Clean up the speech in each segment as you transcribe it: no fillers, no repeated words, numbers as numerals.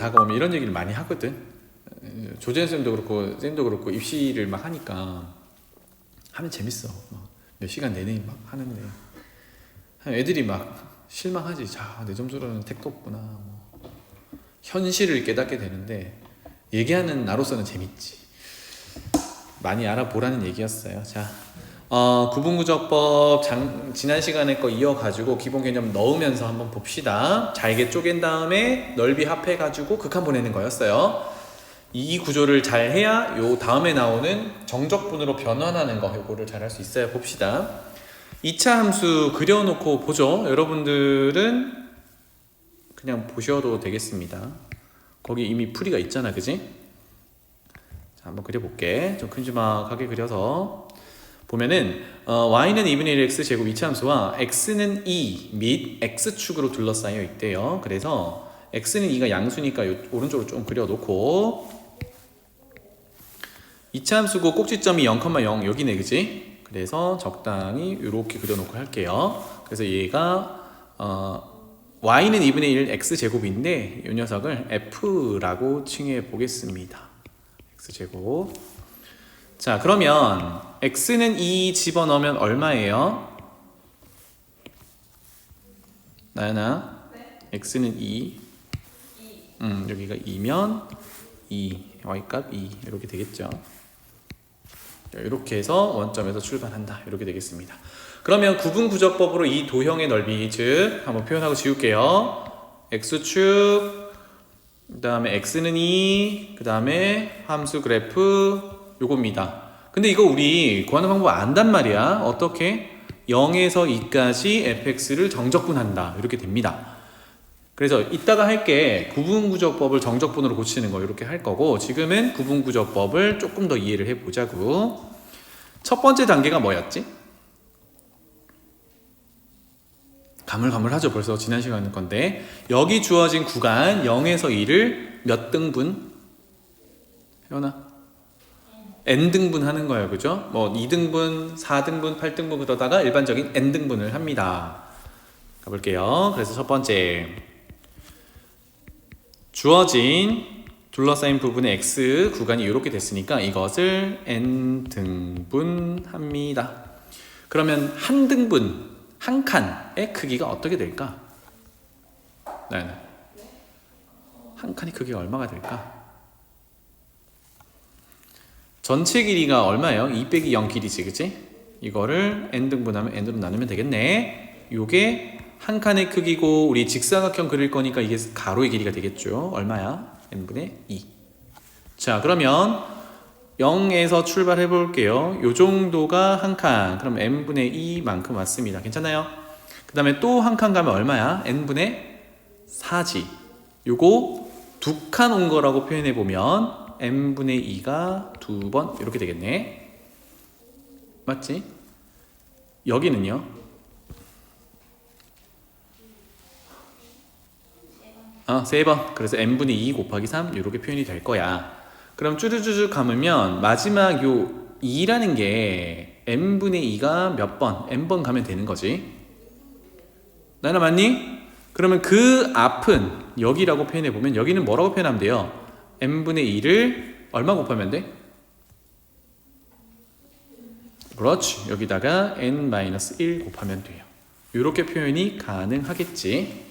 다가오면 이런 얘기를 많이 하거든. 조재현 쌤도 그렇고 쌤도 그렇고 입시를 막 하니까 하면 재밌어. 몇 시간 내내 막 하는데 애들이 막 실망하지. 자, 내 점수로는 택도 없구나. 현실을 깨닫게 되는데 얘기하는 나로서는 재밌지. 많이 알아보라는 얘기였어요. 자, 구분구조법 지난 시간에 거 이어가지고 기본 개념 넣으면서 한번 봅시다. 잘게 쪼갠 다음에 넓이 합해가지고 극한 보내는 거였어요. 이 구조를 잘 해야 요 다음에 나오는 정적분으로 변환하는 거, 요거를 잘 할 수 있어요. 봅시다. 2차 함수 그려놓고 보죠. 여러분들은 그냥 보셔도 되겠습니다. 거기 이미 풀이가 있잖아, 그지? 자, 한번 그려볼게. 좀 큼지막하게 그려서 보면은 y는 2분의 1 x 제곱 2차 함수와 x는 2 및 x축으로 둘러싸여 있대요. 그래서 x는 2가 양수니까 요 오른쪽으로 좀 그려놓고 2차 함수고 꼭지점이 0,0 여기네, 그지? 그래서 적당히 이렇게 그려놓고 할게요. 그래서 얘가 y는 2분의 1 x제곱인데 이 녀석을 f라고 칭해 보겠습니다. x제곱. 자, 그러면 x는 2 집어넣으면 얼마예요? 나연아? 네? x는 2. 여기가 2면 2, y값 2 이렇게 되겠죠. 이렇게 해서 원점에서 출발한다. 이렇게 되겠습니다. 그러면 구분구조법으로 이 도형의 넓이, 즉 한번 표현하고 지울게요. x축, 그 다음에 x는 2, 그 다음에 함수 그래프 요겁니다. 근데 이거 우리 구하는 방법 안단 말이야. 어떻게? 0에서 2까지 fx를 정적분한다. 이렇게 됩니다. 그래서 이따가 할게 구분구조법을 정적분으로 고치는 거 이렇게 할 거고, 지금은 구분구조법을 조금 더 이해를 해보자고. 첫 번째 단계가 뭐였지? 가물가물하죠. 벌써 지난 시간의 건데 여기 주어진 구간 0에서 2를 몇 등분? 혜원아? n등분 하는 거예요. 그죠? 뭐 2등분, 4등분, 8등분 그러다가 일반적인 n등분을 합니다. 가볼게요. 그래서 첫 번째 주어진 둘러싸인 부분의 x 구간이 이렇게 됐으니까 이것을 n등분 합니다. 그러면 한 등분, 한 칸의 크기가 어떻게 될까? 네. 한 칸의 크기가 얼마가 될까? 전체 길이가 얼마예요? 2 빼기 0 길이지, 그치? 이거를 n등분하면 n으로 나누면 되겠네. 요게 한 칸의 크기고 우리 직사각형 그릴 거니까 이게 가로의 길이가 되겠죠. 얼마야? n분의 2. 자, 그러면 0에서 출발해 볼게요. 요 정도가 한 칸. 그럼 n분의 2만큼 왔습니다. 괜찮아요? 그 다음에 또 한 칸 가면 얼마야? n분의 4지. 요거 두 칸 온 거라고 표현해 보면 n분의 2가 두 번 이렇게 되겠네. 맞지? 여기는요? 세 번. 그래서 n분의 2 곱하기 3 이렇게 표현이 될 거야. 그럼 쭈르쭈르 감으면 마지막 요 2라는 게 n분의 2가 몇 번? n번 가면 되는 거지. 나나 맞니? 그러면 그 앞은 여기라고 표현해 보면 여기는 뭐라고 표현하면 돼요? n분의 2를 얼마 곱하면 돼? 그렇지. 여기다가 n-1 곱하면 돼요. 이렇게 표현이 가능하겠지.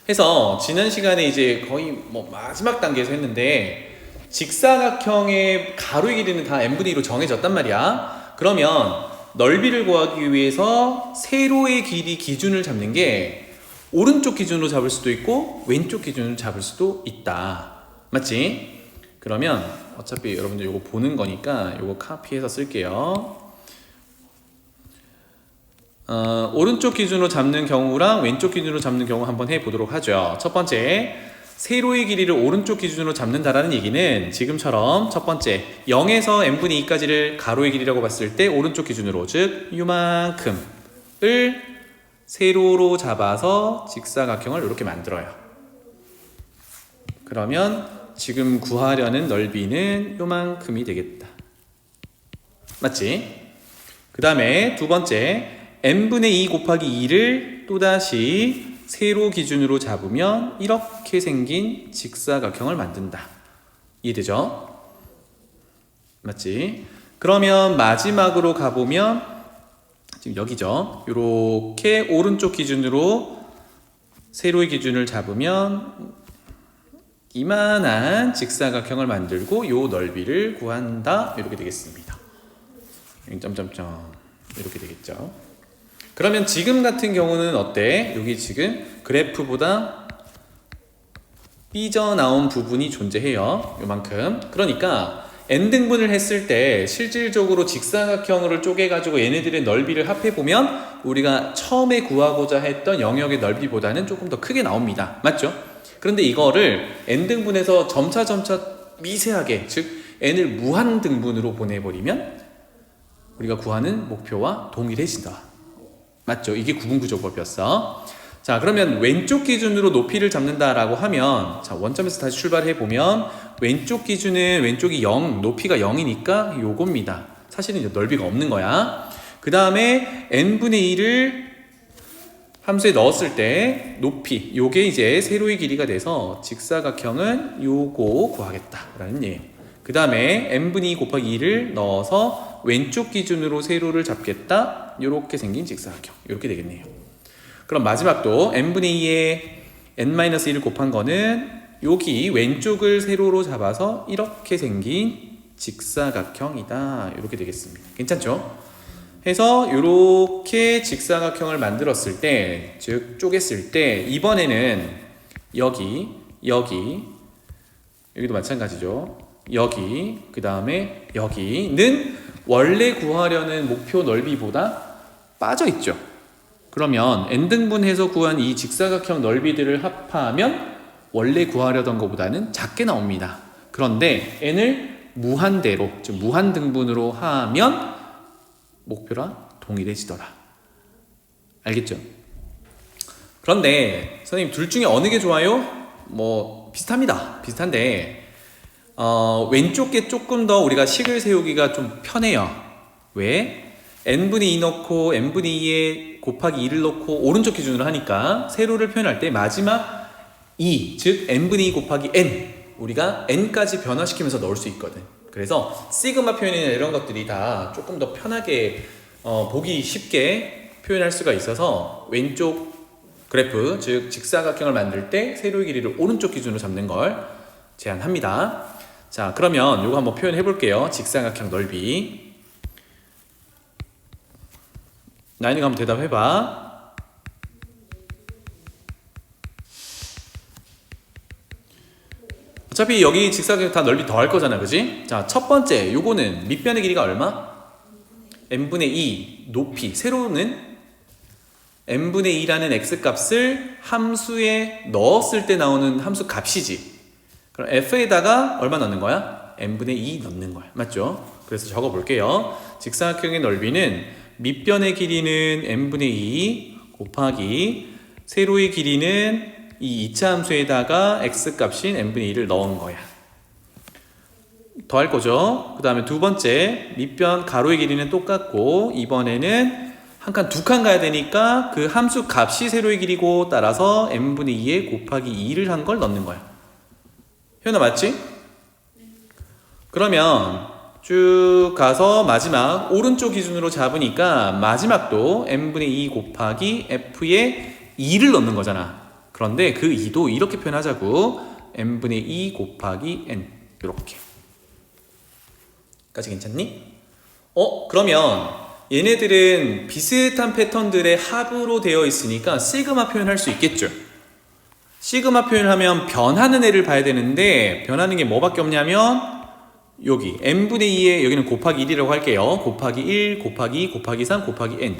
해서 지난 시간에 이제 거의 뭐 마지막 단계에서 했는데 직사각형의 가로의 길이는 다 n분의 2로 정해졌단 말이야. 그러면 넓이를 구하기 위해서 세로의 길이 기준을 잡는 게 오른쪽 기준으로 잡을 수도 있고 왼쪽 기준으로 잡을 수도 있다. 맞지? 그러면 어차피 여러분들 이거 보는 거니까 이거 카피해서 쓸게요. 오른쪽 기준으로 잡는 경우랑 왼쪽 기준으로 잡는 경우 한번 해보도록 하죠. 첫 번째, 세로의 길이를 오른쪽 기준으로 잡는다라는 얘기는 지금처럼 첫 번째 0에서 n분의 2까지를 가로의 길이라고 봤을 때 오른쪽 기준으로, 즉 요만큼을 세로로 잡아서 직사각형을 이렇게 만들어요. 그러면 지금 구하려는 넓이는 요만큼이 되겠다. 맞지? 그 다음에 두 번째 n분의 2 곱하기 2를 또다시 세로 기준으로 잡으면 이렇게 생긴 직사각형을 만든다. 이해되죠? 맞지? 그러면 마지막으로 가보면 지금 여기죠. 이렇게 오른쪽 기준으로 세로의 기준을 잡으면 이만한 직사각형을 만들고 요 넓이를 구한다. 이렇게 되겠습니다. 점점점 이렇게 되겠죠. 그러면 지금 같은 경우는 어때? 여기 지금 그래프보다 삐져나온 부분이 존재해요. 요만큼. 그러니까 n등분을 했을 때 실질적으로 직사각형으로 쪼개가지고 얘네들의 넓이를 합해보면 우리가 처음에 구하고자 했던 영역의 넓이보다는 조금 더 크게 나옵니다. 맞죠? 그런데 이거를 n등분해서 점차 미세하게, 즉 n을 무한등분으로 보내버리면 우리가 구하는 목표와 동일해진다. 맞죠? 이게 구분구조법이었어. 자, 그러면 왼쪽 기준으로 높이를 잡는다라고 하면, 자, 원점에서 다시 출발해 보면 왼쪽 기준은 왼쪽이 0, 높이가 0이니까 요겁니다. 사실은 이제 넓이가 없는 거야. 그 다음에 n분의 1을 함수에 넣었을 때 높이, 요게 이제 세로의 길이가 돼서 직사각형은 요거 구하겠다라는 얘기예요. 그 다음에 n분의 2 곱하기 2를 넣어서 왼쪽 기준으로 세로를 잡겠다. 요렇게 생긴 직사각형. 요렇게 되겠네요. 그럼 마지막도 n분의 2에 n-1을 곱한 거는 여기 왼쪽을 세로로 잡아서 이렇게 생긴 직사각형이다. 이렇게 되겠습니다. 괜찮죠? 해서 이렇게 직사각형을 만들었을 때, 즉 쪼갰을 때 이번에는 여기도 마찬가지죠. 여기, 그 다음에 여기는 원래 구하려는 목표 넓이보다 빠져있죠. 그러면 n등분해서 구한 이 직사각형 넓이들을 합하면 원래 구하려던 것보다는 작게 나옵니다. 그런데 n을 무한대로, 즉 무한등분으로 하면 목표랑 동일해지더라. 알겠죠? 그런데 선생님 둘 중에 어느 게 좋아요? 뭐 비슷합니다. 비슷한데 왼쪽 게 조금 더 우리가 식을 세우기가 좀 편해요. 왜? n분의 2 넣고 n분의 2에 곱하기 2를 넣고 오른쪽 기준으로 하니까 세로를 표현할 때 마지막 2, 즉 n분의 2 곱하기 n, 우리가 n까지 변화시키면서 넣을 수 있거든. 그래서 시그마 표현이나 이런 것들이 다 조금 더 편하게 보기 쉽게 표현할 수가 있어서 왼쪽 그래프, 즉 직사각형을 만들 때 세로의 길이를 오른쪽 기준으로 잡는 걸 제안합니다. 자, 그러면 이거 한번 표현해 볼게요. 직사각형 넓이. 나인이가 한번 대답해봐. 어차피 여기 직사각형 다 넓이 더할 거잖아, 그지? 자, 첫 번째 요거는 밑변의 길이가 얼마? n분의 2 높이, 세로는 n분의 2라는 x값을 함수에 넣었을 때 나오는 함수 값이지. 그럼 f에다가 얼마 넣는 거야? n분의 2 넣는 거야. 맞죠? 그래서 적어 볼게요. 직사각형의 넓이는 밑변의 길이는 n분의 2 곱하기 세로의 길이는 이 2차 함수에다가 x값인 n분의 2를 넣은 거야. 더할 거죠. 그 다음에 두 번째 밑변 가로의 길이는 똑같고 이번에는 한 칸 두 칸 가야 되니까 그 함수 값이 세로의 길이고 따라서 n분의 2에 곱하기 2를 한 걸 넣는 거야. 현아 맞지? 그러면 쭉 가서 마지막 오른쪽 기준으로 잡으니까 마지막도 n분의 2 곱하기 f에 2를 넣는 거잖아. 그런데 그 2도 이렇게 표현하자고. n분의 2 곱하기 n 이렇게. 까지 괜찮니? 그러면 얘네들은 비슷한 패턴들의 합으로 되어 있으니까 시그마 표현할 수 있겠죠. 시그마 표현하면 변하는 애를 봐야 되는데 변하는 게 뭐밖에 없냐면 여기 n분의 2에 여기는 곱하기 1이라고 할게요. 곱하기 1, 곱하기 2, 곱하기 3, 곱하기 n.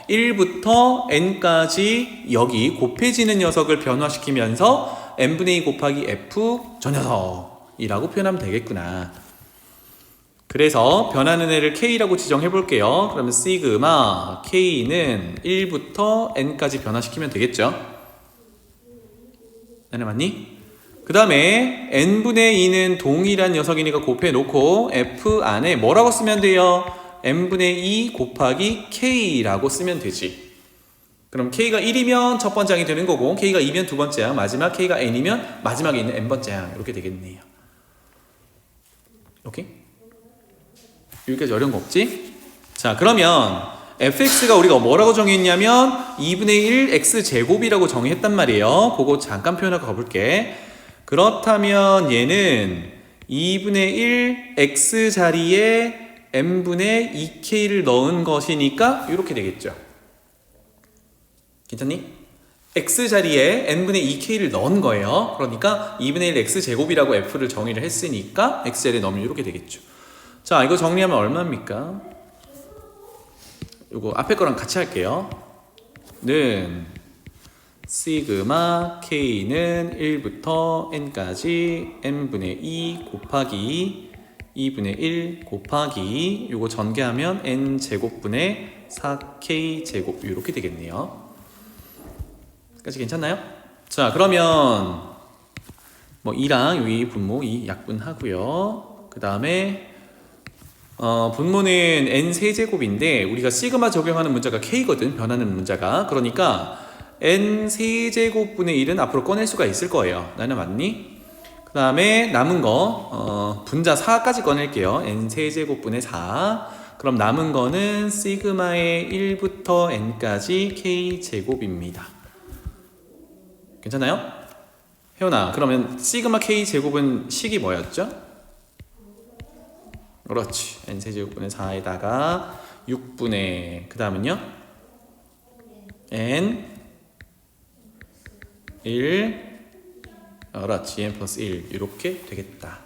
1부터 n까지 여기 곱해지는 녀석을 변화시키면서 n분의 2 곱하기 f 저 녀석이라고 표현하면 되겠구나. 그래서 변하는 애를 k라고 지정해 볼게요. 그러면 시그마 k는 1부터 n까지 변화시키면 되겠죠. 나는 맞니? 그 다음에 n분의 2는 동일한 녀석이니까 곱해 놓고 f 안에 뭐라고 쓰면 돼요? n분의 2 곱하기 k라고 쓰면 되지. 그럼 K가 1이면 첫 번째 항이 되는 거고 K가 2면 두 번째 항, 마지막 K가 N이면 마지막에 있는 N번째 항 이렇게 되겠네요. 오케이? 여기까지 어려운 거 없지? 자, 그러면 fx가 우리가 뭐라고 정했냐면 2분의 1 x제곱이라고 정의했단 말이에요. 그거 잠깐 표현하고 가볼게. 그렇다면 얘는 2분의 1 x 자리에 n분의 2k를 넣은 것이니까 이렇게 되겠죠. 괜찮니? x 자리에 n분의 2k를 넣은 거예요. 그러니까 2분의 1 x제곱이라고 f를 정의를 했으니까 x 자리에 넣으면 이렇게 되겠죠. 자, 이거 정리하면 얼마입니까? 이거 앞에 거랑 같이 할게요. 는 시그마 k는 1부터 n까지 n분의 2 곱하기 2분의 1 곱하기 요거 전개하면 n제곱분의 4k 제곱 이렇게 되겠네요. 까지 괜찮나요? 자, 그러면 뭐 2랑 여기 분모 2 약분하고요. 그 다음에 분모는 n 세제곱인데 우리가 시그마 적용하는 문자가 k거든, 변하는 문자가. 그러니까 n 세제곱분의 1은 앞으로 꺼낼 수가 있을 거예요. 나는 맞니? 그 다음에 남은 거 분자 4까지 꺼낼게요. n 세제곱분의 4. 그럼 남은 거는 시그마의 1부터 n까지 k제곱입니다. 괜찮아요? 혜원아, 그러면 시그마 k제곱은 식이 뭐였죠? 그렇지. n세제곱분의 4에다가 6분의 그 다음은요? n 1 그렇지. n 플러스 1 이렇게 되겠다.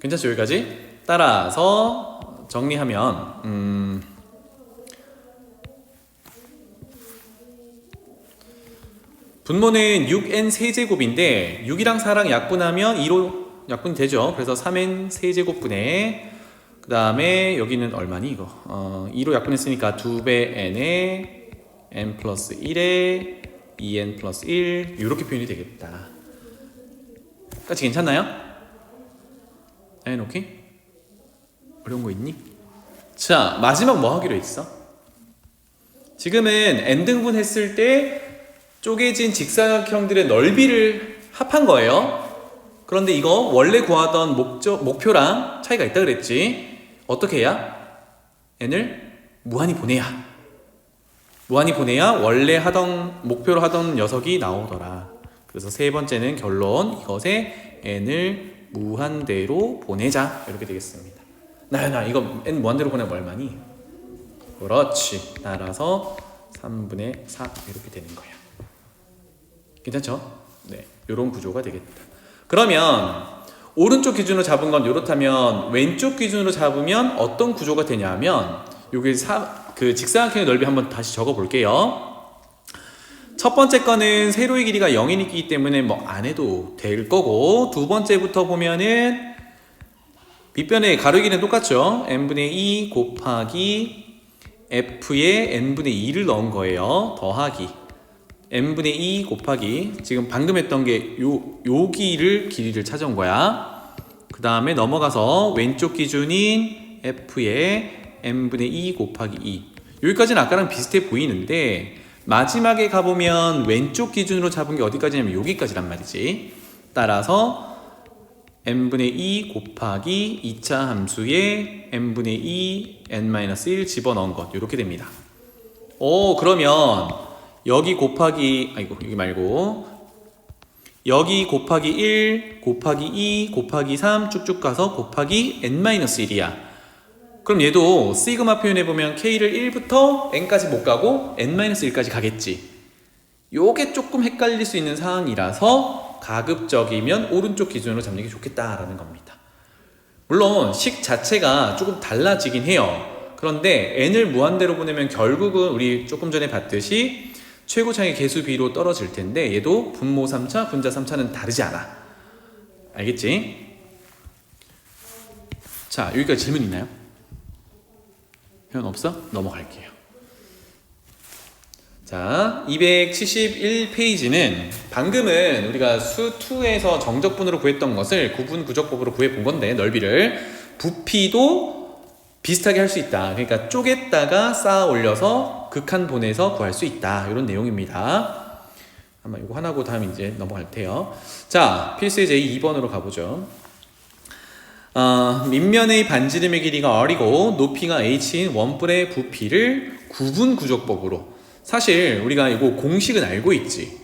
괜찮죠? 여기까지? 따라서 정리하면 분모는 6n 세제곱인데 6이랑 4랑 약분하면 2로 약분이 되죠. 그래서 3n 세제곱분의 그 다음에 여기는 얼마니 이거 2로 약분했으니까 2배 n에 n 플러스 1에 2n 플러스 1 이렇게 표현이 되겠다. 까지 괜찮나요? n 오케이? 어려운 거 있니? 자, 마지막 뭐 하기로 했어? 지금은 n등분 했을 때 쪼개진 직사각형들의 넓이를 합한 거예요. 그런데 이거 원래 구하던 목표랑 차이가 있다 그랬지. 어떻게 해야? n을 무한히 보내야. 무한히 보내야 원래 목표로 하던 녀석이 나오더라. 그래서 세 번째는 결론, 이것에 n을 무한대로 보내자 이렇게 되겠습니다. 나연아, 이거 n 무한대로 보내면 얼마니? 그렇지. 따라서 3분의 4 이렇게 되는 거야. 괜찮죠? 네, 이런 구조가 되겠다. 그러면 오른쪽 기준으로 잡은 건 이렇다면 왼쪽 기준으로 잡으면 어떤 구조가 되냐면 여기 그 직사각형의 넓이 한번 다시 적어 볼게요. 첫 번째 거는 세로의 길이가 0이기 때문에 뭐 안 해도 될 거고, 두 번째부터 보면은 밑변의 가로 길이는 똑같죠. n분의 2 곱하기 f에 n분의 2를 넣은 거예요. 더하기 n분의 2 곱하기 지금 방금 했던 게 길이를 찾아온 거야. 그 다음에 넘어가서 왼쪽 기준인 f에 n분의 2 곱하기 2. 여기까지는 아까랑 비슷해 보이는데 마지막에 가보면 왼쪽 기준으로 잡은 게 어디까지냐면 여기까지란 말이지. 따라서 n분의 2 곱하기 2차 함수에 n분의 2 n-1 집어넣은 것 이렇게 됩니다. 그러면 여기 곱하기 여기 말고 여기 곱하기 1 곱하기 2 곱하기 3 쭉쭉 가서 곱하기 n-1이야. 그럼 얘도 시그마 표현해보면 k를 1부터 n까지 못 가고 n-1까지 가겠지. 요게 조금 헷갈릴 수 있는 상황이라서 가급적이면 오른쪽 기준으로 잡는 게 좋겠다라는 겁니다. 물론 식 자체가 조금 달라지긴 해요. 그런데 n을 무한대로 보내면 결국은 우리 조금 전에 봤듯이 최고차의 개수 비로 떨어질 텐데 얘도 분모 3차, 분자 3차는 다르지 않아. 알겠지? 자, 여기까지 질문 있나요? 회원 없어? 넘어갈게요. 자, 271페이지는 방금은 우리가 수 2에서 정적분으로 구했던 것을 구분 구적법으로 구해본 건데 넓이를 부피도 비슷하게 할 수 있다. 그러니까 쪼갰다가 쌓아 올려서 극한 본에서 구할 수 있다. 이런 내용입니다. 아마 이거 하나고 다음 이제 넘어갈 테요. 자, 필수 예제 2번으로 가보죠. 밑면의 반지름의 길이가 r이고 높이가 h인 원뿔의 부피를 구분 구조법으로. 사실 우리가 이거 공식은 알고 있지.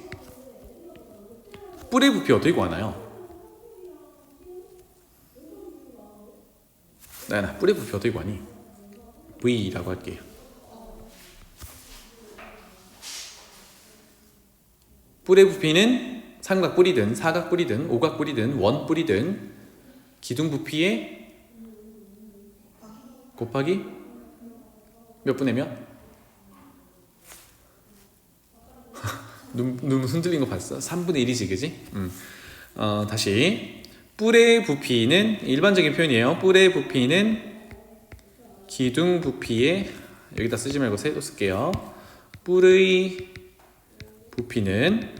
뿔의 부피 어떻게 구하나요? 나연아, 뿔의 부피 어떻게 구하니? V라고 할게요. 뿔의 부피는 삼각뿔이든 사각뿔이든 오각뿔이든 원뿔이든 기둥 부피에 곱하기 몇 분의 몇? 눈 흔들린 거 봤어? 3분의 1이지, 그지? 다시. 뿔의 부피는 일반적인 표현이에요. 뿔의 부피는 기둥 부피에, 여기다 쓰지 말고 새로 쓸게요. 뿔의 부피는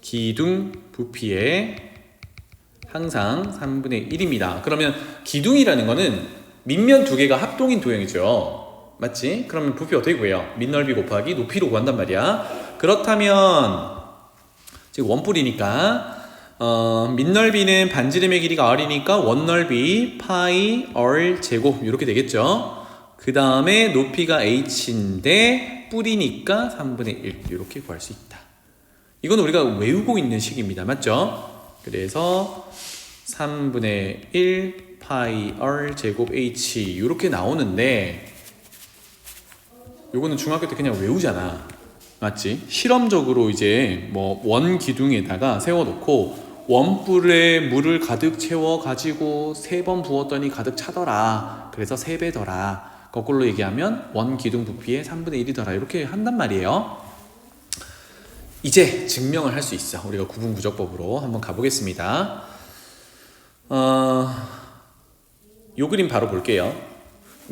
기둥 부피에 항상 3분의 1입니다. 그러면 기둥이라는 거는 밑면 두 개가 합동인 도형이죠. 맞지? 그러면 부피 어떻게 구해요? 밑넓이 곱하기 높이로 구한단 말이야. 그렇다면 지금 원뿔이니까 밑넓이는 반지름의 길이가 r이니까 원넓이 파이 r 제곱 이렇게 되겠죠. 그 다음에 높이가 h인데 뿔이니까 3분의 1 이렇게 구할 수 있다. 이건 우리가 외우고 있는 식입니다. 맞죠? 그래서 3분의 1 파이 r 제곱 h 이렇게 나오는데 요거는 중학교 때 그냥 외우잖아. 맞지? 실험적으로 이제 뭐 원 기둥에다가 세워놓고 원뿔에 물을 가득 채워 가지고 3번 부었더니 가득 차더라. 그래서 3배더라. 거꾸로 얘기하면 원 기둥 부피의 3분의 1이더라. 이렇게 한단 말이에요. 이제 증명을 할 수 있어. 우리가 구분구조법으로 한번 가보겠습니다. 요 그림 바로 볼게요.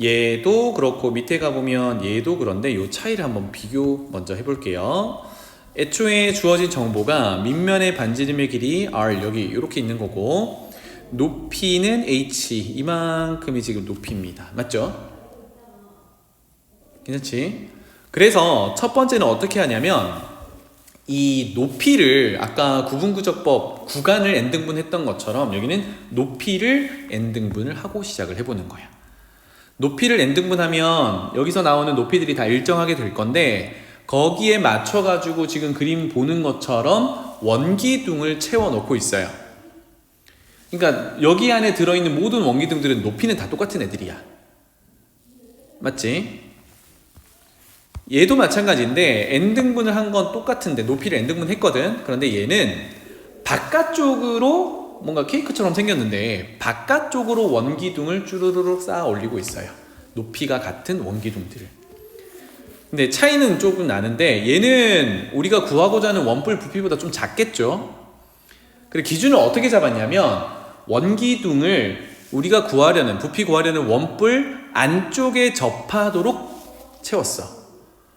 얘도 그렇고 밑에 가보면 얘도 그런데 요 차이를 한번 비교 먼저 해볼게요. 애초에 주어진 정보가 밑면의 반지름의 길이 r 여기 이렇게 있는 거고 높이는 h 이만큼이 지금 높이입니다. 맞죠? 괜찮지? 그래서 첫 번째는 어떻게 하냐면 이 높이를 아까 구분구조법 구간을 n등분했던 것처럼 여기는 높이를 n등분을 하고 시작을 해보는 거야. 높이를 n등분하면 여기서 나오는 높이들이 다 일정하게 될 건데 거기에 맞춰가지고 지금 그림 보는 것처럼 원기둥을 채워놓고 있어요. 그러니까 여기 안에 들어있는 모든 원기둥들은 높이는 다 똑같은 애들이야. 맞지? 얘도 마찬가지인데 n등분을 한 건 똑같은데 높이를 n등분 했거든. 그런데 얘는 바깥쪽으로 뭔가 케이크처럼 생겼는데 바깥쪽으로 원기둥을 쭈루루룩 쌓아 올리고 있어요. 높이가 같은 원기둥들을. 근데 차이는 조금 나는데 얘는 우리가 구하고자 하는 원뿔 부피보다 좀 작겠죠. 그래 기준을 어떻게 잡았냐면 원기둥을 우리가 구하려는 부피 구하려는 원뿔 안쪽에 접하도록 채웠어.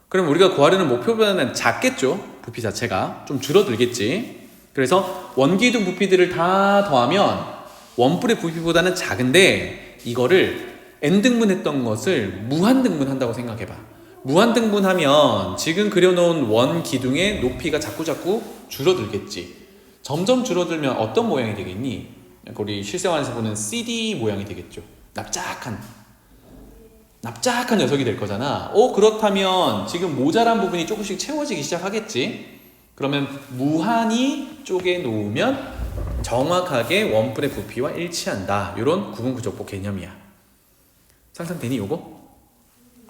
그럼 우리가 구하려는 목표보다는 작겠죠. 부피 자체가 좀 줄어들겠지. 그래서 원기둥 부피들을 다 더하면 원뿔의 부피보다는 작은데 이거를 n등분했던 것을 무한등분한다고 생각해봐. 무한등분하면 지금 그려놓은 원기둥의 높이가 자꾸자꾸 줄어들겠지. 점점 줄어들면 어떤 모양이 되겠니? 우리 실생활에서 보는 CD 모양이 되겠죠. 납작한 녀석이 될 거잖아. 그렇다면 지금 모자란 부분이 조금씩 채워지기 시작하겠지. 그러면 무한히 쪼개 놓으면 정확하게 원뿔의 부피와 일치한다. 이런 구분구조법 개념이야. 상상되니 요거?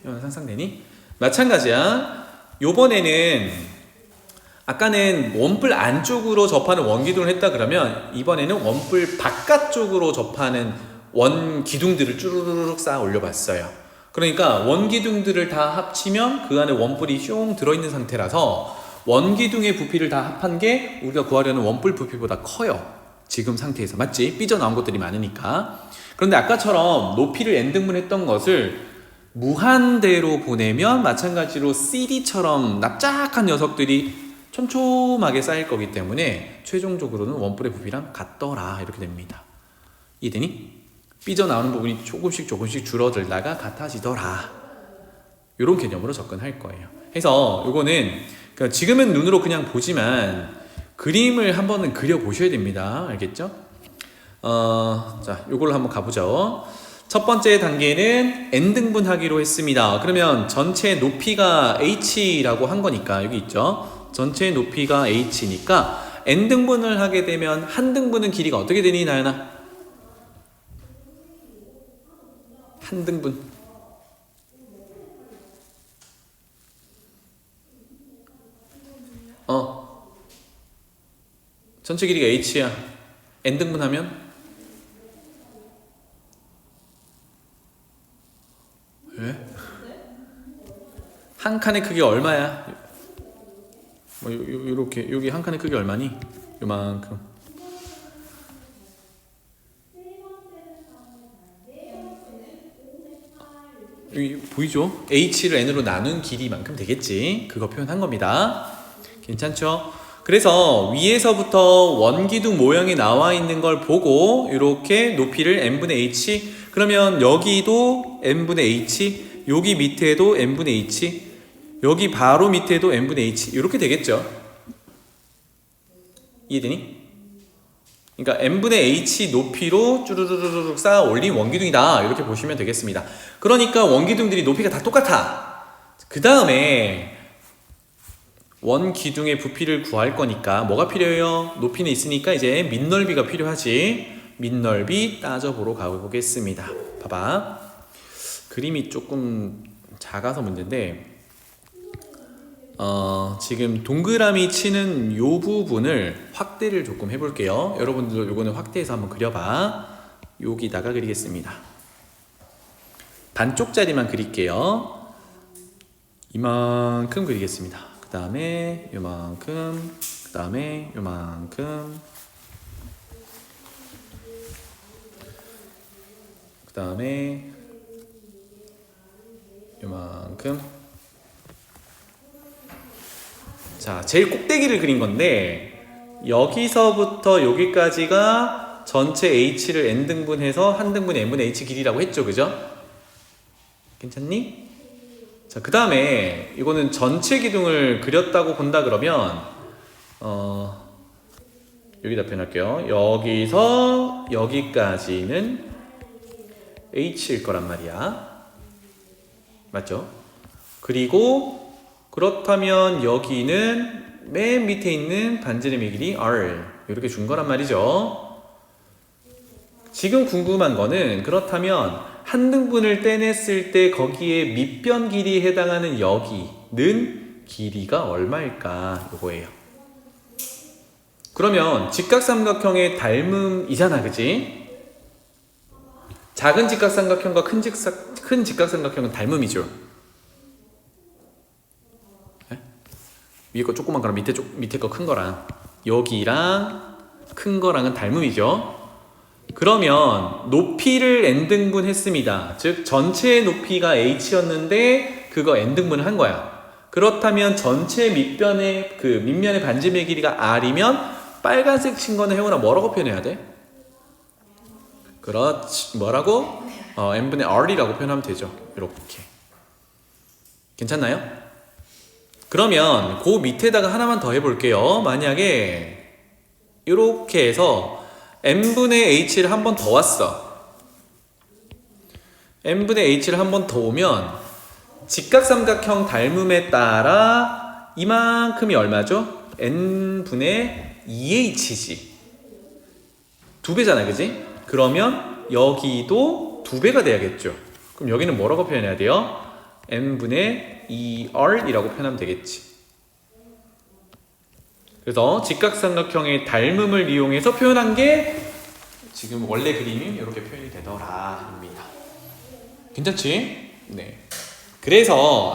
상상되니? 마찬가지야. 요번에는 아까는 원뿔 안쪽으로 접하는 원기둥을 했다 그러면 이번에는 원뿔 바깥쪽으로 접하는 원기둥들을 쭈루루룩 쌓아 올려봤어요. 그러니까 원기둥들을 다 합치면 그 안에 원뿔이 슝 들어있는 상태라서 원기둥의 부피를 다 합한 게 우리가 구하려는 원뿔 부피보다 커요. 지금 상태에서. 맞지? 삐져나온 것들이 많으니까. 그런데 아까처럼 높이를 n등분 했던 것을 무한대로 보내면 마찬가지로 CD처럼 납작한 녀석들이 촘촘하게 쌓일 거기 때문에 최종적으로는 원뿔의 부피랑 같더라. 이렇게 됩니다. 이해되니? 삐져나오는 부분이 조금씩 줄어들다가 같아지더라. 이런 개념으로 접근할 거예요. 해서 요거는 그러니까 지금은 눈으로 그냥 보지만 그림을 한번은 그려보셔야 됩니다. 알겠죠? 자, 요걸로 한번 가보죠. 첫 번째 단계는 n등분하기로 했습니다. 그러면 전체 높이가 h라고 한 거니까 여기 있죠. 전체 높이가 h니까 n등분을 하게 되면 한 등분은 길이가 어떻게 되니, 나연아? 한 등분. 전체 길이가 h야. n등분 하면? 왜? 한 칸의 크기가 얼마야? 뭐 요렇게 여기 한 칸의 크기 얼마니? 요만큼. 여기 보이죠? h를 n으로 나눈 길이만큼 되겠지. 그거 표현한 겁니다. 괜찮죠? 그래서 위에서부터 원기둥 모양이 나와 있는 걸 보고 이렇게 높이를 n분의 h, 그러면 여기도 n분의 h, 여기 밑에도 n분의 h, 여기 바로 밑에도 n분의 h, 이렇게 되겠죠. 이해되니? 그러니까 n분의 h 높이로 쭈르르르륵 쌓아 올린 원기둥이다, 이렇게 보시면 되겠습니다. 그러니까 원기둥들이 높이가 다 똑같아. 그 다음에 원기둥의 부피를 구할 거니까 뭐가 필요해요? 높이는 있으니까 이제 밑넓이가 필요하지. 밑넓이 따져보러 가보겠습니다. 봐봐. 그림이 조금 작아서 문제인데 지금 동그라미 치는 요 부분을 확대를 조금 해볼게요. 여러분들 요거는 확대해서 한번 그려봐. 여기다가 그리겠습니다. 반쪽짜리만 그릴게요. 이만큼 그리겠습니다. 그 다음에 요만큼, 그 다음에 요만큼, 그 다음에 요만큼. 자, 제일 꼭대기를 그린 건데 여기서부터 여기까지가 전체 h를 n등분해서 한 등분의 n분의 h 길이라고 했죠, 그죠? 괜찮니? 자, 그 다음에 이거는 전체 기둥을 그렸다고 본다 그러면 여기다 표현할게요. 여기서 여기까지는 h일 거란 말이야. 맞죠? 그리고 그렇다면 여기는 맨 밑에 있는 반지름의 길이 r, 이렇게 준 거란 말이죠. 지금 궁금한 거는 그렇다면 한 등분을 떼냈을 때 거기에 밑변 길이에 해당하는 여기는 길이가 얼마일까, 이거예요. 그러면 직각삼각형의 닮음이잖아, 그치? 작은 직각삼각형과 큰 직각삼각형은 닮음이죠. 네? 위에 거 조그만 거랑 밑에 거 큰 거랑 여기랑 큰 거랑은 닮음이죠. 그러면 높이를 n등분 했습니다. 즉 전체 높이가 h였는데 그거 n등분을 한 거야. 그렇다면 전체 밑변의 그 밑면의 반지름의 길이가 r이면 빨간색 친 거는 혜원아 뭐라고 표현해야 돼? 그렇지, 뭐라고? n분의 r이라고 표현하면 되죠. 이렇게. 괜찮나요? 그러면 그 밑에다가 하나만 더 해볼게요. 만약에 이렇게 해서 n분의 h를 한 번 더 왔어. n분의 h를 한 번 더 오면 직각삼각형 닮음에 따라 이만큼이 얼마죠? n분의 2h지. 2배잖아, 그지? 그러면 여기도 2배가 돼야겠죠. 그럼 여기는 뭐라고 표현해야 돼요? n분의 2r이라고 표현하면 되겠지. 그래서 직각삼각형의 닮음을 이용해서 표현한 게 지금 원래 그림이 이렇게 표현이 되더라입니다. 괜찮지? 네. 그래서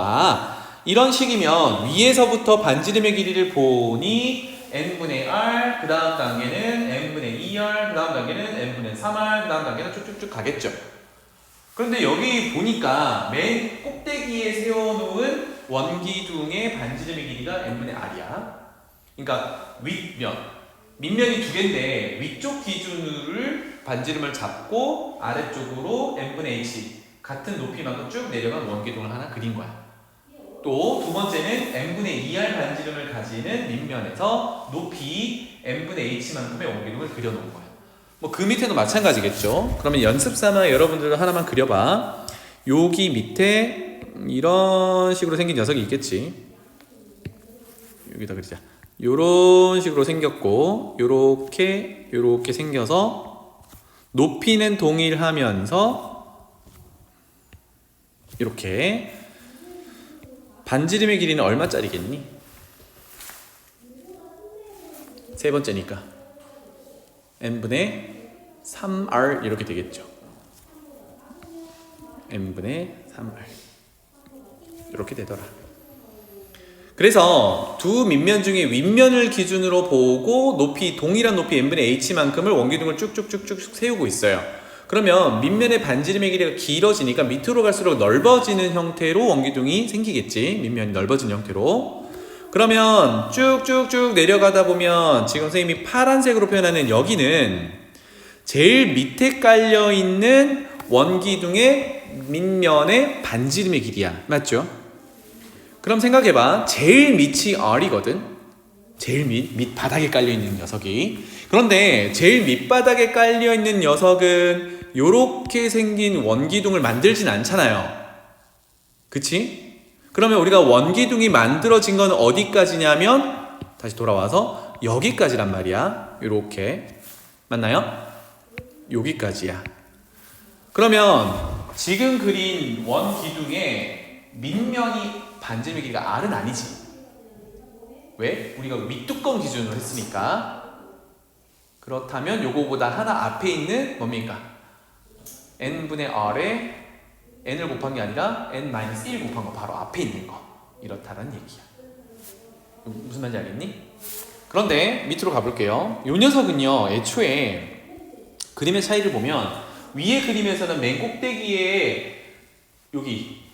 이런 식이면 위에서부터 반지름의 길이를 보니 n분의 r, 그 다음 단계는 n분의 2r, 그 다음 단계는 n분의 3r, 그 다음 단계는 쭉쭉쭉 가겠죠. 그런데 여기 보니까 맨 꼭대기에 세워놓은 원기둥의 반지름의 길이가 n분의 r이야. 그러니까 밑면이 두 개인데 위쪽 기준을 반지름을 잡고 아래쪽으로 n분의 h 같은 높이만큼 쭉 내려간 원기둥을 하나 그린 거야. 또 두 번째는 n분의 2r 반지름을 가지는 밑면에서 높이 n분의 h만큼의 원기둥을 그려놓은 거야. 뭐 그 밑에도 마찬가지겠죠. 그러면 연습 삼아 여러분들도 하나만 그려봐. 여기 밑에 이런 식으로 생긴 녀석이 있겠지. 여기다 그리자. 요런 식으로 생겼고 요렇게 생겨서 높이는 동일하면서 이렇게 반지름의 길이는 얼마짜리겠니? 세 번째니까 n분의 3r 이렇게 되겠죠. n분의 3r 이렇게 되더라. 그래서 두 밑면 중에 윗면을 기준으로 보고 높이 동일한 높이 n분의 h만큼을 원기둥을 쭉쭉쭉쭉 세우고 있어요. 그러면 밑면의 반지름의 길이가 길어지니까 밑으로 갈수록 넓어지는 형태로 원기둥이 생기겠지. 밑면이 넓어진 형태로. 그러면 쭉쭉쭉 내려가다 보면 지금 선생님이 파란색으로 표현하는 여기는 제일 밑에 깔려있는 원기둥의 밑면의 반지름의 길이야. 맞죠? 그럼 생각해봐. 제일 밑이 R이거든. 제일 밑바닥에 깔려있는 녀석이. 그런데 제일 밑바닥에 깔려있는 녀석은 요렇게 생긴 원기둥을 만들진 않잖아요. 그치? 그러면 우리가 원기둥이 만들어진 건 어디까지냐면 다시 돌아와서 여기까지란 말이야. 요렇게. 맞나요? 여기까지야. 그러면 지금 그린 원기둥의 밑면이 반지름의 길이가 R은 아니지. 왜? 우리가 윗두꺼운 기준으로 했으니까. 그렇다면 요거보다 하나 앞에 있는 뭡니까? n분의 r에 n을 곱한 게 아니라 n-1 곱한 거 바로 앞에 있는 거. 이렇다는 얘기야. 무슨 말인지 알겠니? 그런데 밑으로 가볼게요. 요 녀석은요, 애초에 그림의 차이를 보면 위에 그림에서는 맨 꼭대기에 여기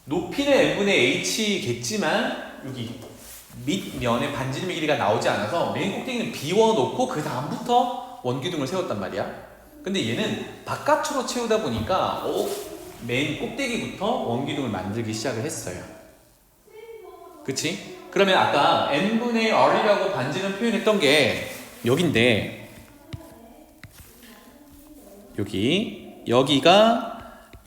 높이는 n분의 h겠지만 여기 밑면에 반지름의 길이가 나오지 않아서 맨 꼭대기는 비워놓고 그 다음부터 원기둥을 세웠단 말이야. 근데 얘는 바깥으로 채우다 보니까 맨 꼭대기부터 원기둥을 만들기 시작을 했어요. 그치? 그러면 아까 n분의 r이라고 반지름 표현했던 게 여긴데 여기가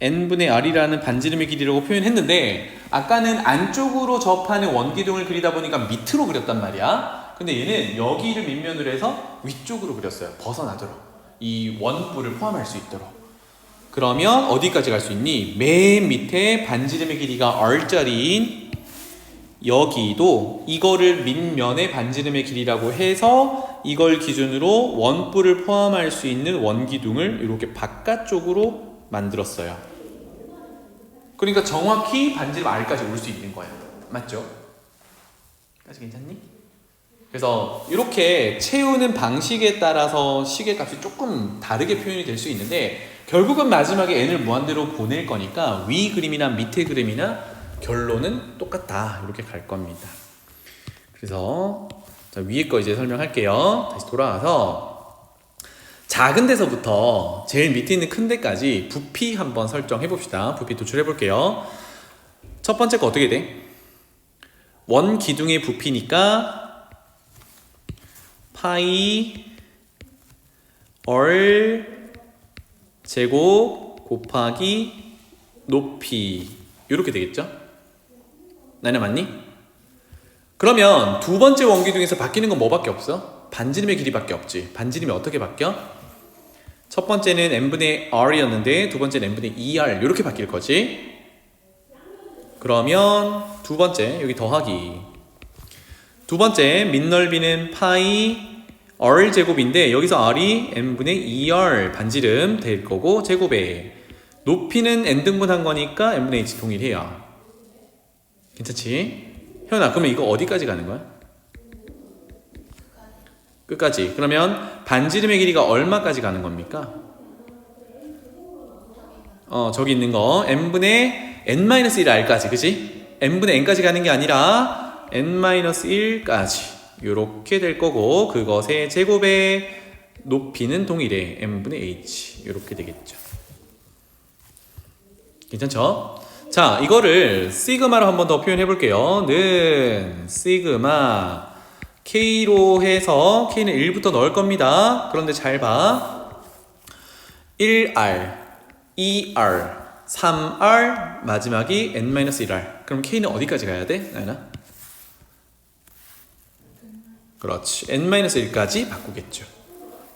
n분의 r이라는 반지름의 길이라고 표현했는데 아까는 안쪽으로 접하는 원기둥을 그리다 보니까 밑으로 그렸단 말이야. 근데 얘는 여기를 밑면으로 해서 위쪽으로 그렸어요. 벗어나도록. 이 원뿔을 포함할 수 있도록. 그러면 어디까지 갈 수 있니? 맨 밑에 반지름의 길이가 r짜리인 여기도 이거를 밑면의 반지름의 길이라고 해서 이걸 기준으로 원뿔을 포함할 수 있는 원기둥을 이렇게 바깥쪽으로 만들었어요. 그러니까 정확히 반지름 R까지 올 수 있는 거야. 맞죠? 까지 괜찮니? 그래서 이렇게 채우는 방식에 따라서 시계값이 조금 다르게 표현이 될 수 있는데 결국은 마지막에 n을 무한대로 보낼 거니까 위 그림이나 밑에 그림이나 결론은 똑같다. 이렇게 갈 겁니다. 그래서 자, 위에 거 이제 설명할게요. 다시 돌아와서 작은 데서부터 제일 밑에 있는 큰 데까지 부피 한번 설정해 봅시다. 부피 도출해 볼게요. 첫 번째 거 어떻게 돼? 원 기둥의 부피니까 파이 얼 제곱 곱하기 높이 이렇게 되겠죠? 나는 맞니? 그러면 두 번째 원기둥에서 바뀌는 건 뭐밖에 없어? 반지름의 길이밖에 없지. 반지름이 어떻게 바뀌어? 첫 번째는 n분의 r이었는데 두 번째는 n분의 2r 이렇게 바뀔 거지. 그러면 두 번째 여기 더하기 두 번째 밑넓이는 파이 r 제곱인데 여기서 r이 n분의 2r 반지름 될 거고 제곱에 높이는 n등분한 거니까 n분의 h 동일해요. 괜찮지? 현아 그러면 이거 어디까지 가는 거야? 끝까지. 그러면 반지름의 길이가 얼마까지 가는 겁니까? 저기 있는 거 n분의 n-1r까지 그치? n분의 n까지 가는 게 아니라 n-1까지 요렇게 될 거고 그것의 제곱에 높이는 동일해. n분의 h 이렇게 되겠죠. 괜찮죠? 자, 이거를 시그마로 한번 더 표현해 볼게요. 는 시그마 K로 해서 K는 1부터 넣을 겁니다. 그런데 잘 봐. 1R, 2R, 3R, 마지막이 n-1R. 그럼 K는 어디까지 가야 돼? 나연아? 그렇지. n-1까지 바꾸겠죠.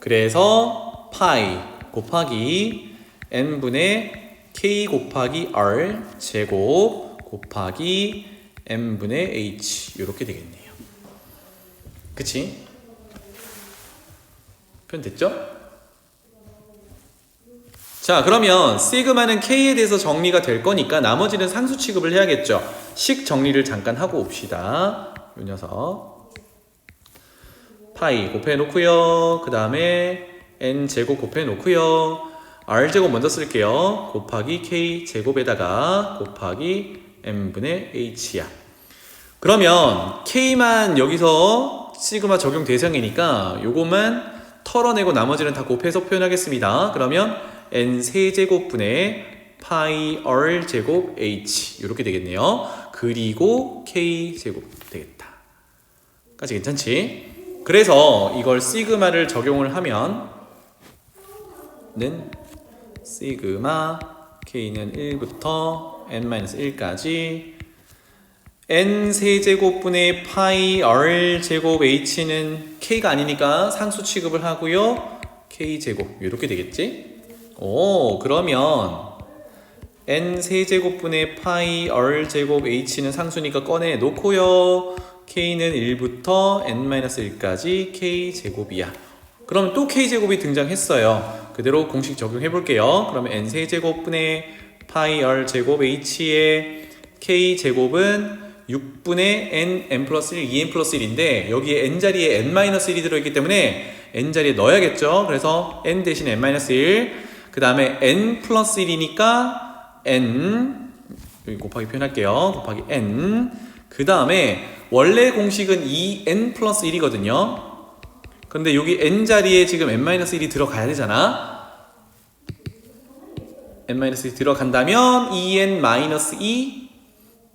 그래서 파이 곱하기 n분의 K 곱하기 R 제곱 곱하기 n분의 H 이렇게 되겠네요. 그치? 표현 됐죠? 자, 그러면 시그마는 K에 대해서 정리가 될 거니까 나머지는 상수 취급을 해야겠죠. 식 정리를 잠깐 하고 옵시다. 이 녀석 파이 곱해 놓고요. 그 다음에 n제곱 곱해 놓고요. r제곱 먼저 쓸게요. 곱하기 k제곱에다가 곱하기 n분의 h야. 그러면 k만 여기서 시그마 적용 대상이니까 요것만 털어내고 나머지는 다 곱해서 표현하겠습니다. 그러면 n 세제곱분의 파이 r 제곱 h 이렇게 되겠네요. 그리고 k 제곱 되겠다. 까지 괜찮지? 그래서 이걸 시그마를 적용을 하면 는 시그마 k는 1부터 n-1까지 n 세제곱분의 파이 r 제곱 h는 k가 아니니까 상수 취급을 하고요. k 제곱 이렇게 되겠지? 오, 그러면 n 세제곱분의 파이 r 제곱 h는 상수니까 꺼내 놓고요. k는 1부터 n-1까지 k 제곱이야. 그럼 또 k 제곱이 등장했어요. 그대로 공식 적용해 볼게요. 그러면 n 세제곱분의 파이 r 제곱 h의 k 제곱은 6분의 n 플러스 1, 2n 플러스 1인데 여기에 n 자리에 n-1이 들어있기 때문에 n 자리에 넣어야겠죠. 그래서 n 대신 n-1 그 다음에 n 플러스 1이니까 n 여기 곱하기 표현할게요. 곱하기 n 그 다음에 원래 공식은 2n 플러스 1이거든요. 근데 여기 n 자리에 지금 n-1이 들어가야 되잖아. n-1이 들어간다면 2n-2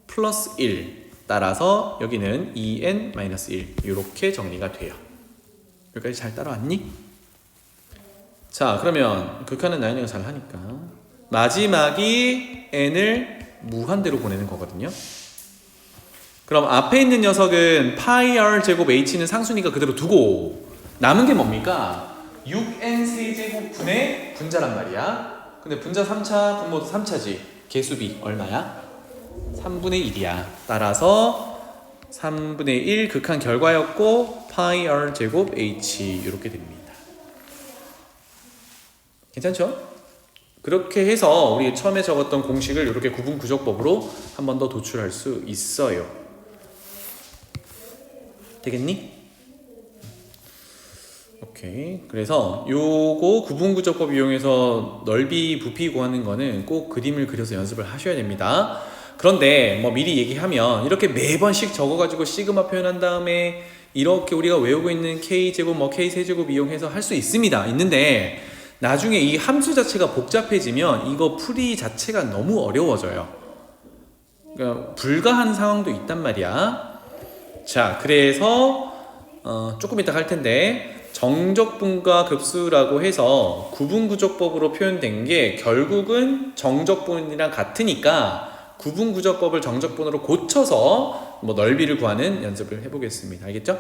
플러스 1 따라서 여기는 2n-1 이렇게 정리가 돼요. 여기까지 잘 따라왔니? 자, 그러면 극한은 나연이가 잘 하니까 마지막이 n을 무한대로 보내는 거거든요. 그럼 앞에 있는 녀석은 파이 r 제곱 h는 상수니까 그대로 두고 남은 게 뭡니까? 6n 세제곱분의 분자란 말이야. 근데 분자 3차, 분모도 3차지. 개수비 얼마야? 3분의 1이야. 따라서 3분의 1 극한 결과였고 파이 r 제곱 h 이렇게 됩니다. 괜찮죠? 그렇게 해서 우리 처음에 적었던 공식을 이렇게 구분구조법으로 한 번 더 도출할 수 있어요. 되겠니? 오케이. 그래서 요거 구분구조법 이용해서 넓이 부피 구하는 거는 꼭 그림을 그려서 연습을 하셔야 됩니다. 그런데 뭐 미리 얘기하면 이렇게 매번씩 적어가지고 시그마 표현한 다음에 이렇게 우리가 외우고 있는 k제곱 뭐 k세제곱 이용해서 할 수 있습니다. 있는데 나중에 이 함수 자체가 복잡해지면 이거 풀이 자체가 너무 어려워져요. 그러니까 불가한 상황도 있단 말이야. 자, 그래서 조금 이따 할 텐데 정적분과 급수라고 해서 구분구조법으로 표현된 게 결국은 정적분이랑 같으니까 구분구조법을 정적분으로 고쳐서 뭐 넓이를 구하는 연습을 해보겠습니다. 알겠죠?